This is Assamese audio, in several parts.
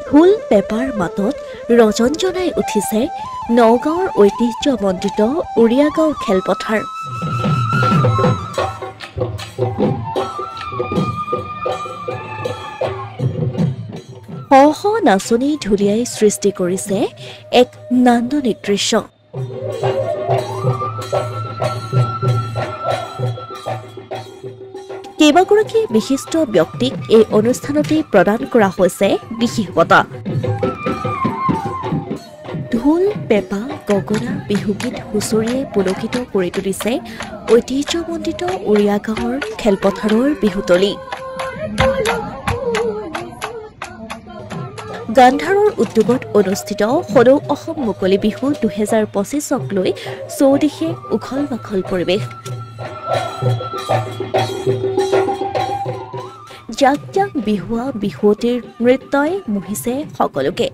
ঢোল পেপাৰ মাতত ৰজনজনাই উঠিছে নগাঁৱৰ ঐতিহ্যমণ্ডিত উৰিয়াগাঁও খেলপথাৰ। শ নাচনী ঢুলীয়াই সৃষ্টি কৰিছে এক নান্দনিক দৃশ্য। কেইবাগৰাকী বিশিষ্ট ব্যক্তিক এই অনুষ্ঠানতে প্ৰদান কৰা হৈছে বিশেষ বঁটা। ঢোল পেঁপা গগনা বিহুগীত হুঁচৰিয়ে পুলকিত কৰি তুলিছে ঐতিহ্যমণ্ডিত উৰিয়াগাঁৱৰ খেলপথাৰৰ বিহুতলী। গান্ধাৰৰ উদ্যোগত অনুষ্ঠিত সদৌ অসম মুকলি বিহু 2025ক লৈ চৌদিশে উখল মাখল পৰিৱেশ। জাক জাক বিহুৱা বিহুৱতীৰ নৃত্যই মোহিছে সকলোকে।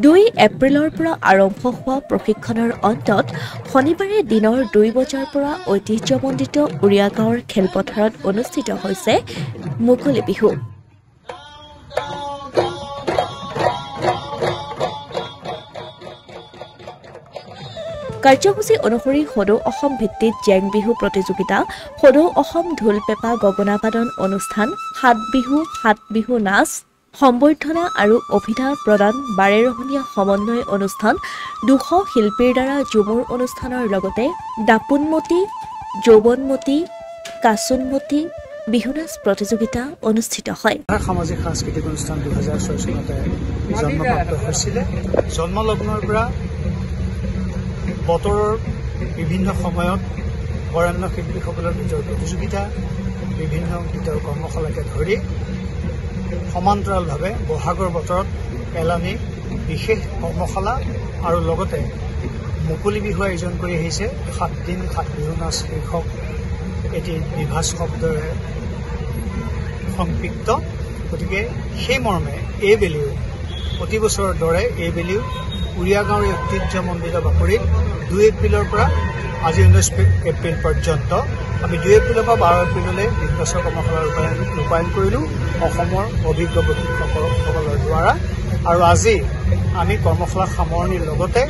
2 এপ্ৰিলৰ পৰা আৰম্ভ হোৱা প্ৰশিক্ষণৰ অন্তত শনিবাৰে দিনৰ 2 বজাৰ পৰা ঐতিহ্যমণ্ডিত উৰিয়াগাঁৱৰ খেলপথাৰত অনুষ্ঠিত হৈছে মুকলি বিহু। কাৰ্যসূচী অনুসৰি সদৌ অসম ভিত্তিত জেং বিহু প্ৰতিযোগিতা, সদৌ অসম ঢোল পেঁপা গগনা বাদন অনুষ্ঠান, 7 বিহু নাচ, সম্বৰ্ধনা আৰু অভিধা প্ৰদান, 12 ৰহণীয়া সমন্বয় অনুষ্ঠান, 200 শিল্পীৰ দ্বাৰা ঝুমুৰ অনুষ্ঠানৰ লগতে দাপোনমতী, যৌৱনমতী, কাচোনমতী বিহু নাচ প্ৰতিযোগিতা অনুষ্ঠিত হয়। সামাজিক সাংস্কৃতিক অনুষ্ঠান 2006 চনতে জন্মপ্ৰাপ্ত হৈছিলে। জন্মলগ্নৰ পৰা বতৰৰ বিভিন্ন সময়ত বৰেণ্য শিল্পীসকলৰ নিজৰ প্ৰতিযোগিতা, বিভিন্ন গীতৰ কৰ্মশালাকে ধৰি সমান্তৰালভাৱে বহাগৰ বতৰত এলানি বিশেষ কৰ্মশালা আৰু লগতে মুকলি বিহু আয়োজন কৰি আহিছে। 7 দিন 7 বিহু নাচ শীৰ্ষক এটি বিভাজ শব্দৰে সংপৃক্ত। গতিকে সেই মৰ্মে এইবেলিও প্ৰতি বছৰৰ দৰে এইবেলিও উৰিয়াগাঁৱৰ ঐতিহ্যমণ্ডিত বাকৰিত 2 এপ্ৰিলৰ পৰা আজি 19 এপ্ৰিল পৰ্যন্ত আমি 2 এপ্ৰিলৰ পৰা 12 এপ্ৰিললৈ বিকাশৰ কৰ্মশালা ৰূপায়ণ কৰিলোঁ অসমৰ অভিজ্ঞ প্ৰশিক্ষকসকলৰ দ্বাৰা। আৰু আজি আমি কৰ্মশালা সামৰণিৰ লগতে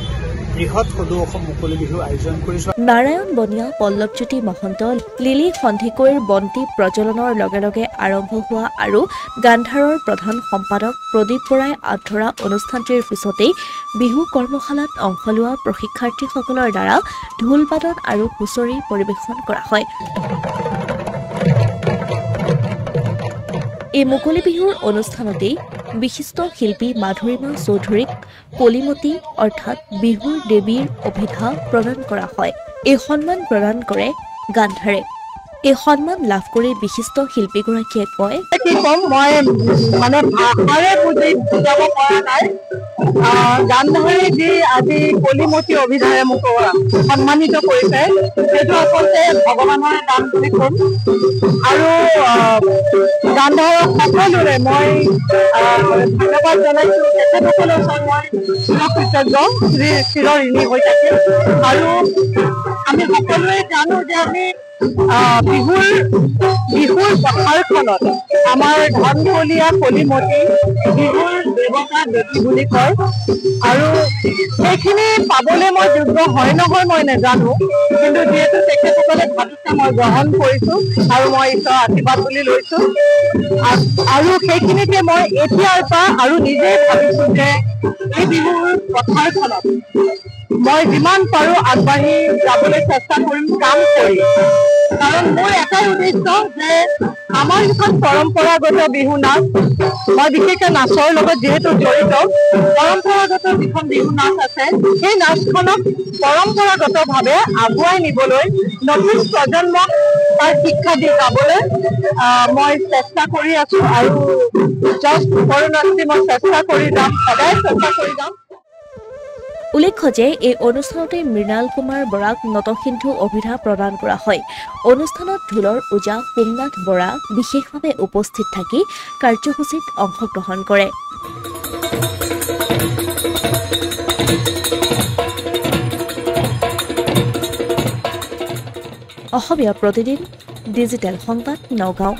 বৃহৎ সদৌ অসম মুকলি বিহু আয়োজন কৰিছোঁ। নাৰায়ণ বনিয়া, পল্লৱজ্যোতি মহন্ত, লিলি সন্ধিকৈৰ বন্তি প্ৰজ্বলনৰ লগে লগে আৰম্ভ হোৱা আৰু গান্ধাৰৰ প্ৰধান সম্পাদক প্ৰদীপ বৰাই আধৰা অনুষ্ঠানটিৰ পিছতেই বিহু কৰ্মশালাত অংশ লোৱা প্ৰশিক্ষাৰ্থীসকলৰ দ্বাৰা ঢোল বাদন আৰু হুঁচৰি পৰিৱেশন কৰা হয়। এই মুকলি বিহুৰ অনুষ্ঠানতেই বিশিষ্ট শিল্পী মাধুৰিমা চৌধুৰীক কলিমতী অৰ্থাৎ বিহুৰ দেৱীৰ অভিধা প্ৰদান কৰা হয়। এই সন্মান প্ৰদান কৰে গান্ধাৰে। এই সন্মান লাভ কৰি বিশিষ্ট শিল্পীগৰাকীয়ে কয়, কি কম, মই মানে ভাষাৰে বুজাব পৰা নাই। গান্ধাৰে যি আজি কলিমতী অভিধাৰে মোক সন্মানিত কৰিছে, সেইটো আচলতে ভগৱানৰ দান বুলি ক'ম। আৰু গান্ধাৰক সকলোৰে মই ধন্যবাদ জনাইছো। তেখেতসকলৰ ওচৰত মই চিৰকৃতজ্ঞ, চিৰ ঋণী হৈ থাকিম। আৰু আমি সকলোৱে জানো যে আমি বিহুৰ পথাৰখনত আমাৰ ধনকলীয়া কলিমতী বিহুৰ দেৱতা দেৱী বুলি কয়। আৰু সেইখিনি পাবলৈ মই যোগ্য হয় নহয় মই নাজানো, কিন্তু যিহেতু তেখেতসকলে ভাবিছে মই গ্ৰহণ কৰিছো আৰু মই ঈশ্বৰৰ আশীৰ্বাদ বুলি লৈছো। আৰু সেইখিনিকে মই এতিয়াৰ পৰা আৰু নিজেই ভাবিছো যে এই বিহুৰ পথাৰখনত মই যিমান পাৰো আগবাঢ়ি যাবলৈ চেষ্টা কৰিম, কাম কৰি। কাৰণ মোৰ এটাই উদ্দেশ্য যে আমাৰ যিখন পৰম্পৰাগত বিহু নাচ, মই বিশেষকৈ নাচৰ লগত যিহেতু জড়িত, পৰম্পৰাগত যিখন বিহু নাচ আছে সেই নাচখনক পৰম্পৰাগতভাৱে আগুৱাই নিবলৈ নতুন প্ৰজন্মক তাৰ শিক্ষা দি যাবলৈ মই চেষ্টা কৰি আছো। আৰু পৰৱৰ্তী মই চেষ্টা কৰি যাম, সদায় চেষ্টা কৰি যাম। উল্লেখ্য যে এই অনুষ্ঠানতে মৃণাল কুমাৰ বৰাক নটসিন্ধু অভিধা প্ৰদান কৰা হয়। অনুষ্ঠানত ঢোলৰ ওজা সোমনাথ বৰা বিশেষভাৱে উপস্থিত থাকি কাৰ্যসূচীত অংশগ্ৰহণ কৰে। অসমীয়া প্ৰতিদিন ডিজিটেল সংবাদ নগাঁও।